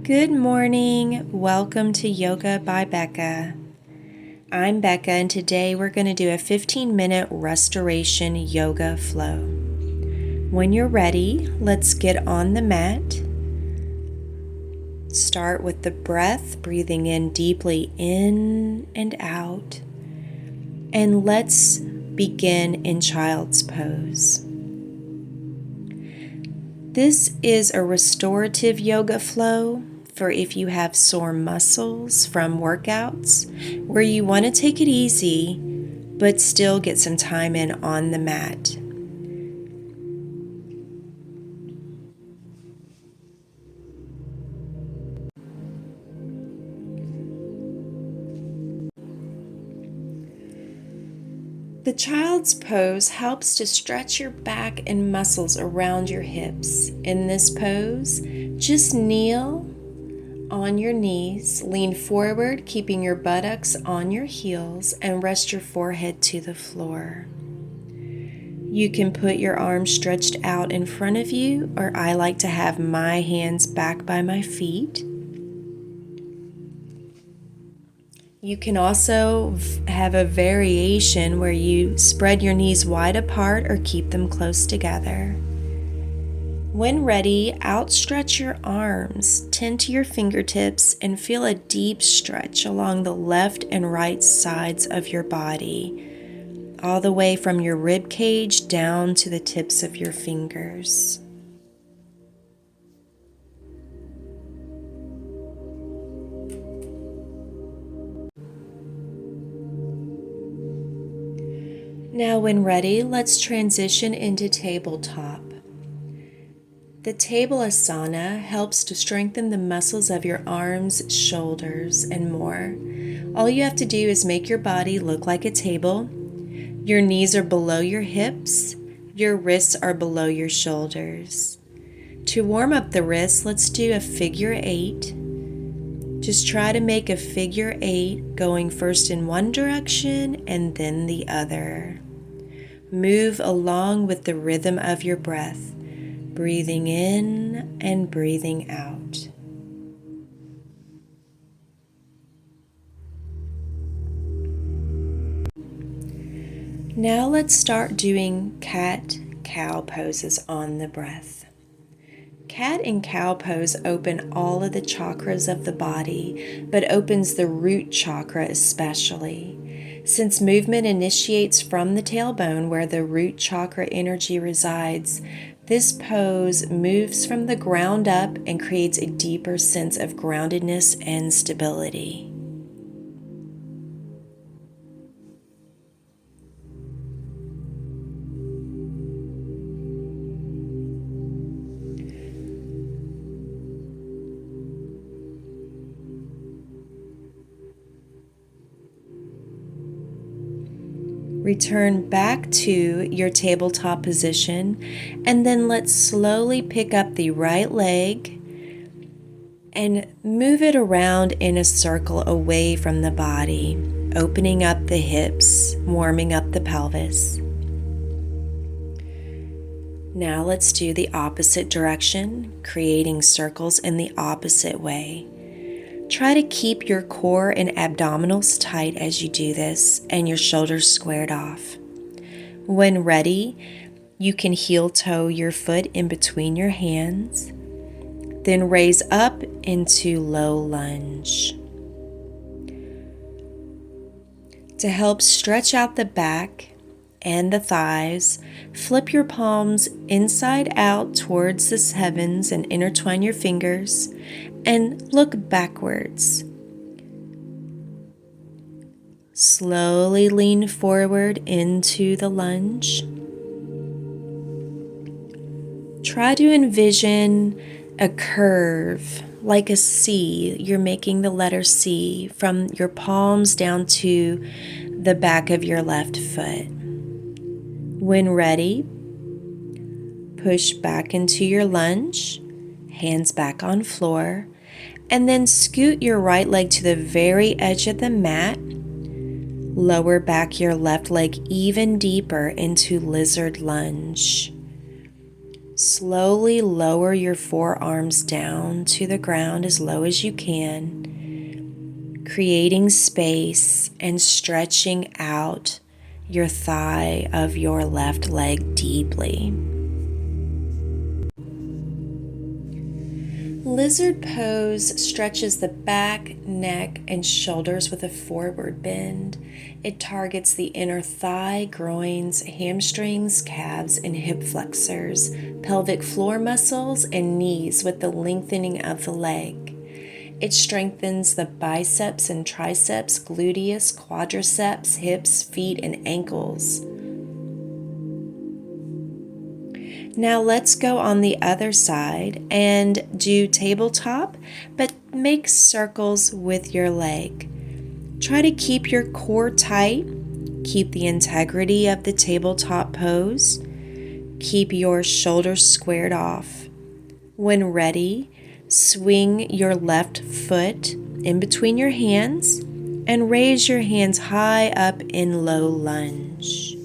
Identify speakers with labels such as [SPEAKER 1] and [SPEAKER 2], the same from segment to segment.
[SPEAKER 1] Good morning. Welcome to Yoga by Beka. I'm Beka, and today we're going to do a 15-minute restoration yoga flow. When you're ready, let's get on the mat. Start with the breath, breathing in deeply in and out. And let's begin in child's pose. This is a restorative yoga flow for if you have sore muscles from workouts, where you want to take it easy but still get some time in on the mat. The child's pose helps to stretch your back and muscles around your hips. In this pose, just kneel on your knees, lean forward, keeping your buttocks on your heels, and rest your forehead to the floor. You can put your arms stretched out in front of you, or I like to have my hands back by my feet. You can also have a variation where you spread your knees wide apart or keep them close together. When ready, outstretch your arms, tend to your fingertips, and feel a deep stretch along the left and right sides of your body, all the way from your rib cage down to the tips of your fingers. Now, when ready, let's transition into tabletop. The table asana helps to strengthen the muscles of your arms, shoulders, and more. All you have to do is make your body look like a table. Your knees are below your hips. Your wrists are below your shoulders. To warm up the wrists, let's do a figure 8. Just try to make a figure 8, going first in one direction and then the other. Move along with the rhythm of your breath, breathing in and breathing out. Now let's start doing cat-cow poses on the breath. Cat and cow pose open all of the chakras of the body, but opens the root chakra especially. Since movement initiates from the tailbone where the root chakra energy resides, this pose moves from the ground up and creates a deeper sense of groundedness and stability. Return back to your tabletop position, and then let's slowly pick up the right leg and move it around in a circle away from the body, opening up the hips, warming up the pelvis. Now let's do the opposite direction, creating circles in the opposite way. Try to keep your core and abdominals tight as you do this and your shoulders squared off. When ready, you can heel toe your foot in between your hands, then raise up into low lunge. To help stretch out the back and the thighs, flip your palms inside out towards the heavens and intertwine your fingers and look backwards. Slowly lean forward into the lunge. Try to envision a curve like a C. You're making the letter C from your palms down to the back of your left foot. When ready, push back into your lunge, hands back on floor, and then scoot your right leg to the very edge of the mat. Lower back your left leg even deeper into lizard lunge. Slowly lower your forearms down to the ground as low as you can, creating space and stretching out your thigh of your left leg deeply. Lizard pose stretches the back, neck, and shoulders with a forward bend. It targets the inner thigh, groins, hamstrings, calves, and hip flexors, pelvic floor muscles, and knees with the lengthening of the leg. It strengthens the biceps and triceps, gluteus, quadriceps, hips, feet, and ankles. Now let's go on the other side and do tabletop, but make circles with your leg. Try to keep your core tight, keep the integrity of the tabletop pose, keep your shoulders squared off. When ready, swing your left foot in between your hands and raise your hands high up in low lunge.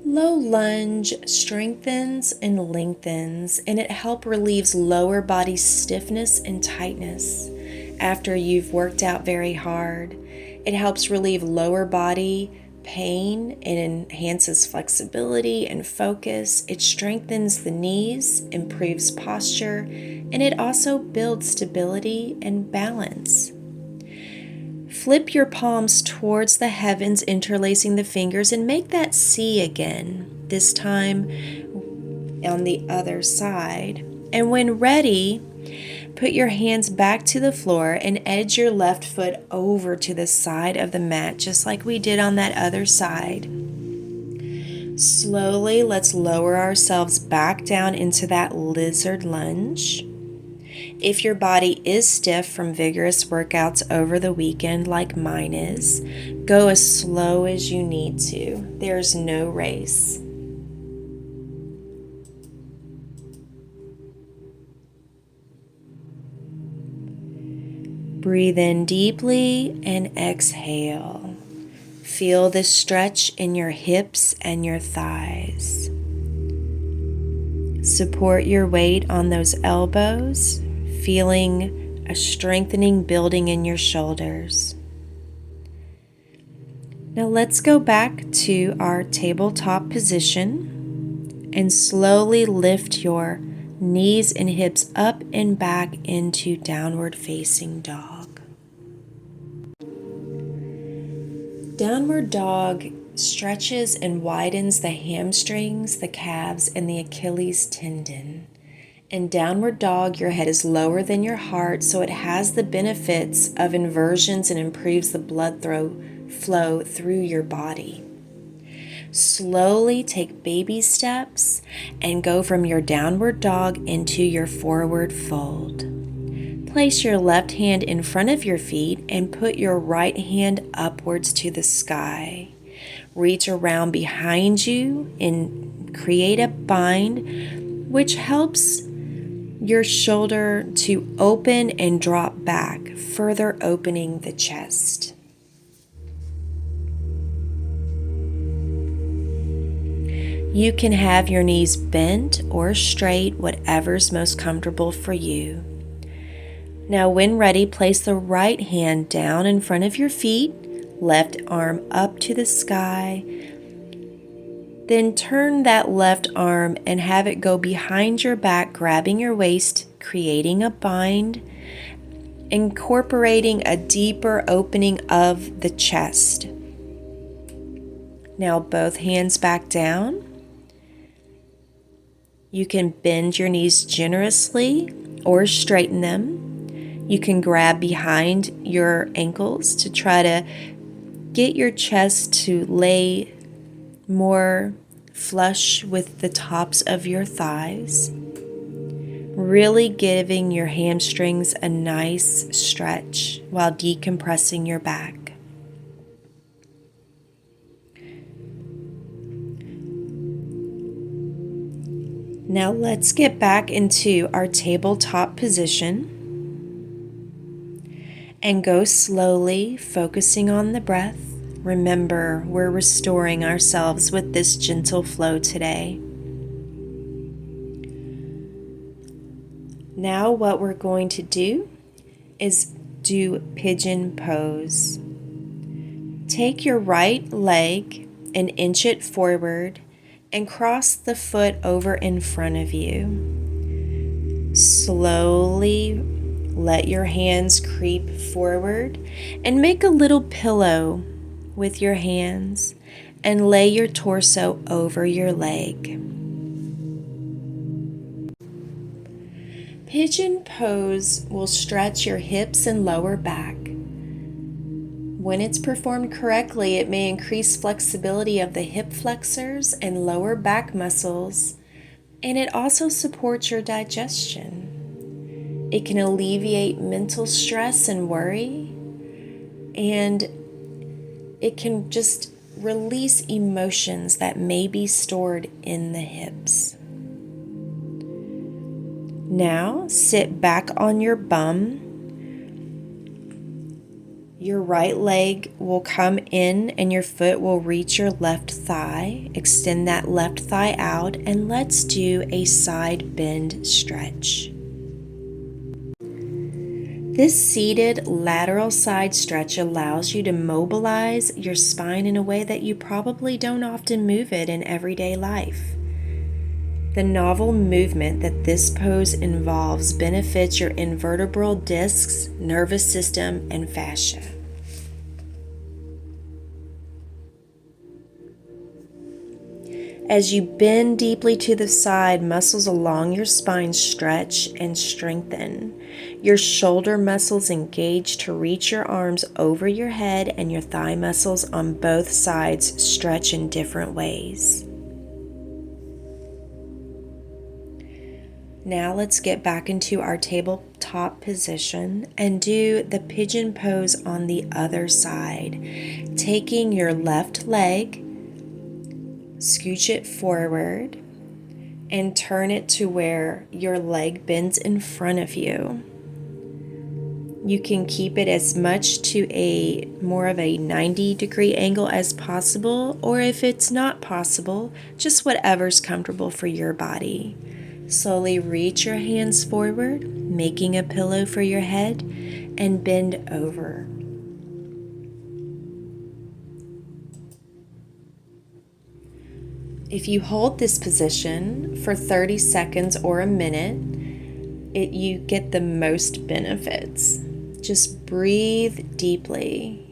[SPEAKER 1] Low lunge strengthens and lengthens, and it helps relieves lower body stiffness and tightness after you've worked out very hard. It helps relieve lower body pain and enhances flexibility and focus. It strengthens the knees, improves posture, and it also builds stability and balance. Flip your palms towards the heavens, interlacing the fingers, and make that C again, this time on the other side. And when ready, put your hands back to the floor and edge your left foot over to the side of the mat, just like we did on that other side. Slowly, let's lower ourselves back down into that lizard lunge. If your body is stiff from vigorous workouts over the weekend like mine is, go as slow as you need to. There's no race. Breathe in deeply and exhale. Feel the stretch in your hips and your thighs. Support your weight on those elbows, feeling a strengthening building in your shoulders. Now let's go back to our tabletop position and slowly lift your knees and hips up and back into downward facing dog. Downward dog stretches and widens the hamstrings, the calves, and the Achilles tendon. In downward dog, your head is lower than your heart, so it has the benefits of inversions and improves the blood flow through your body. Slowly take baby steps and go from your downward dog into your forward fold. Place your left hand in front of your feet and put your right hand upwards to the sky. Reach around behind you and create a bind, which helps your shoulder to open and drop back, further opening the chest. You can have your knees bent or straight, whatever's most comfortable for you. Now, when ready, place the right hand down in front of your feet, left arm up to the sky. Then turn that left arm and have it go behind your back, grabbing your waist, creating a bind, incorporating a deeper opening of the chest. Now both hands back down. You can bend your knees generously or straighten them. You can grab behind your ankles to try to get your chest to lay more flush with the tops of your thighs, really giving your hamstrings a nice stretch while decompressing your back. Now let's get back into our tabletop position and go slowly, focusing on the breath. Remember, we're restoring ourselves with this gentle flow today. Now what we're going to do is do pigeon pose. Take your right leg and inch it forward and cross the foot over in front of you. Slowly let your hands creep forward and make a little pillow with your hands and lay your torso over your leg. Pigeon pose will stretch your hips and lower back. When it's performed correctly, it may increase flexibility of the hip flexors and lower back muscles, and it also supports your digestion. It can alleviate mental stress and worry, and it can just release emotions that may be stored in the hips. Now, sit back on your bum. Your right leg will come in and your foot will reach your left thigh. Extend that left thigh out and let's do a side bend stretch. This seated lateral side stretch allows you to mobilize your spine in a way that you probably don't often move it in everyday life. The novel movement that this pose involves benefits your invertebral discs, nervous system, and fascia. As you bend deeply to the side, muscles along your spine stretch and strengthen. Your shoulder muscles engage to reach your arms over your head, and your thigh muscles on both sides stretch in different ways. Now let's get back into our tabletop position and do the pigeon pose on the other side. Taking your left leg, scooch it forward and turn it to where your leg bends in front of you. You can keep it as much to a more of a 90-degree angle as possible, or if it's not possible, just whatever's comfortable for your body. Slowly reach your hands forward, making a pillow for your head, and bend over. If you hold this position for 30 seconds or a minute, you get the most benefits. Just breathe deeply.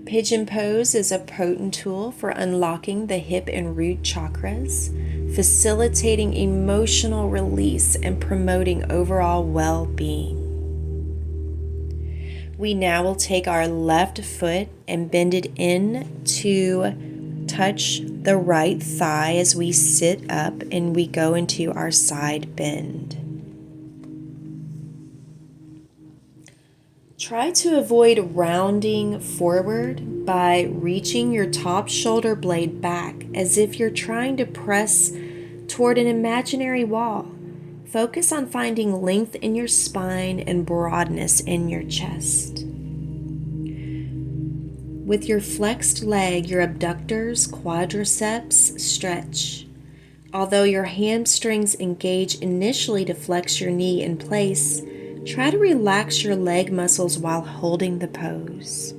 [SPEAKER 1] Pigeon pose is a potent tool for unlocking the hip and root chakras, facilitating emotional release and promoting overall well-being. We now will take our left foot and bend it in to touch the right thigh as we sit up and we go into our side bend. Try to avoid rounding forward by reaching your top shoulder blade back as if you're trying to press toward an imaginary wall. Focus on finding length in your spine and broadness in your chest. With your flexed leg, your abductors, quadriceps stretch. Although your hamstrings engage initially to flex your knee in place, try to relax your leg muscles while holding the pose.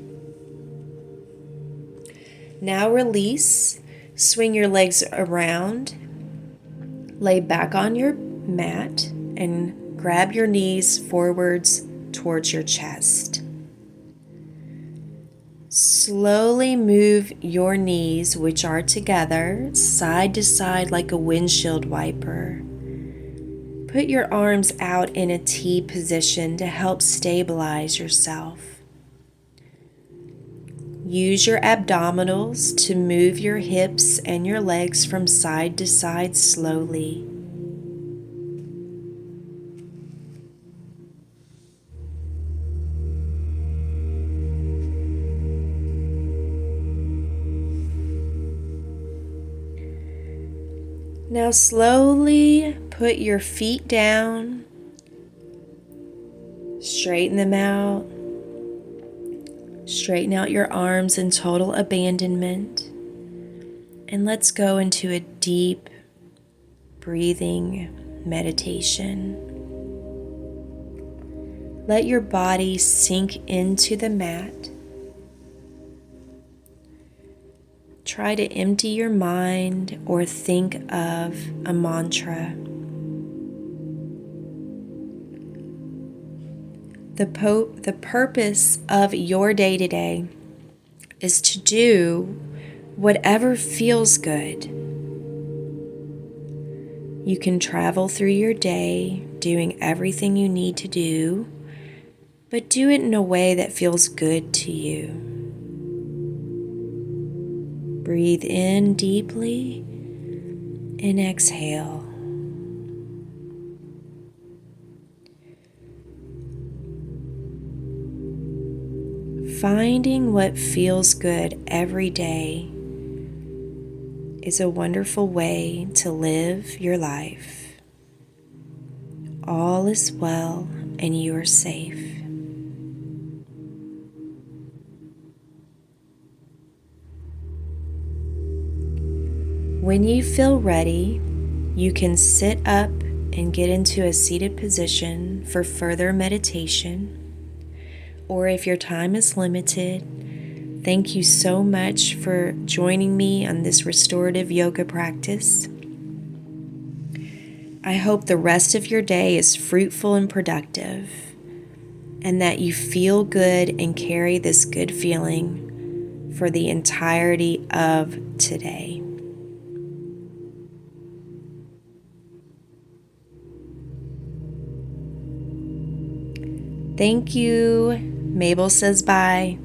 [SPEAKER 1] Now release, swing your legs around, lay back on your mat, and grab your knees forwards towards your chest. Slowly move your knees, which are together, side to side like a windshield wiper. Put your arms out in a T position to help stabilize yourself. Use your abdominals to move your hips and your legs from side to side slowly. Now slowly put your feet down, straighten them out, straighten out your arms in total abandonment. And let's go into a deep breathing meditation. Let your body sink into the mat. Try to empty your mind or think of a mantra. The purpose of your day today is to do whatever feels good. You can travel through your day doing everything you need to do, but do it in a way that feels good to you. Breathe in deeply and exhale. Finding what feels good every day is a wonderful way to live your life. All is well and you are safe. When you feel ready, you can sit up and get into a seated position for further meditation. Or if your time is limited, thank you so much for joining me on this restorative yoga practice. I hope the rest of your day is fruitful and productive, and that you feel good and carry this good feeling for the entirety of today. Thank you. Mabel says bye.